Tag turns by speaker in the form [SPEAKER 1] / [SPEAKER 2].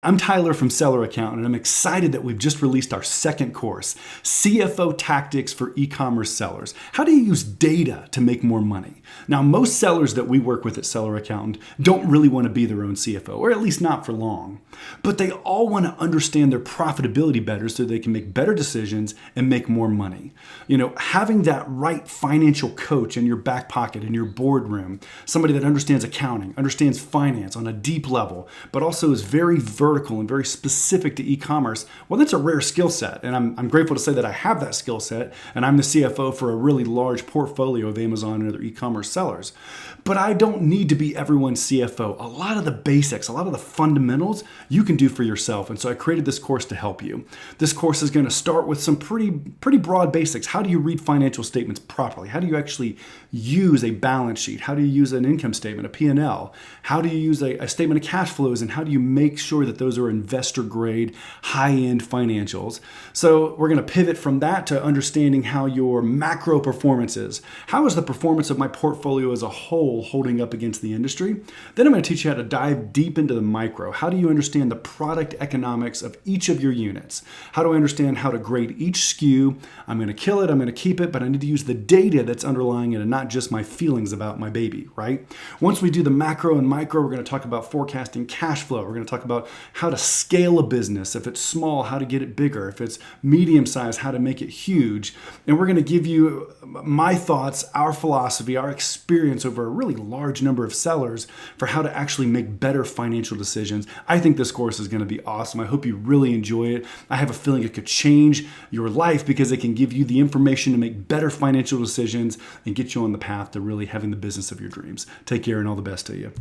[SPEAKER 1] I'm Tyler from Seller Accountant, and I'm excited that we've just released our second course, CFO Tactics for E-commerce Sellers. How do you use data to make more money? Now, most sellers that we work with at Seller Accountant don't really want to be their own CFO, or at least not for long. But they all want to understand their profitability better so they can make better decisions and make more money. You know, having that right financial coach in your back pocket, in your boardroom, somebody that understands accounting, understands finance on a deep level, but also is very vertical and very specific to e-commerce, well, that's a rare skill set. And I'm grateful to say that I have that skill set, and I'm the CFO for a really large portfolio of Amazon and other e-commerce sellers. But I don't need to be everyone's CFO. A lot of the basics, a lot of the fundamentals you can do for yourself. And so I created this course to help you. This course is going to start with some pretty broad basics. How do you read financial statements properly? How do you actually use a balance sheet? How do you use an income statement, a P&L? How do you use a statement of cash flows? And how do you make sure that those are investor grade, high-end financials? So we're going to pivot from that to understanding how your macro performance is. How is the performance of my portfolio as a whole holding up against the industry? Then I'm going to teach you how to dive deep into the micro. How do you understand the product economics of each of your units? How do I understand how to grade each SKU? I'm going to kill it, I'm going to keep it, but I need to use the data that's underlying it and not just my feelings about my baby, right? Once we do the macro and micro, we're going to talk about forecasting cash flow. We're going to talk about how to scale a business. If it's small, how to get it bigger. If it's medium size, how to make it huge. And we're going to give you my thoughts, our philosophy, our experience over a really large number of sellers for how to actually make better financial decisions. I think this course is going to be awesome. I hope you really enjoy it. I have a feeling it could change your life because it can give you the information to make better financial decisions and get you on the path to really having the business of your dreams. Take care and all the best to you.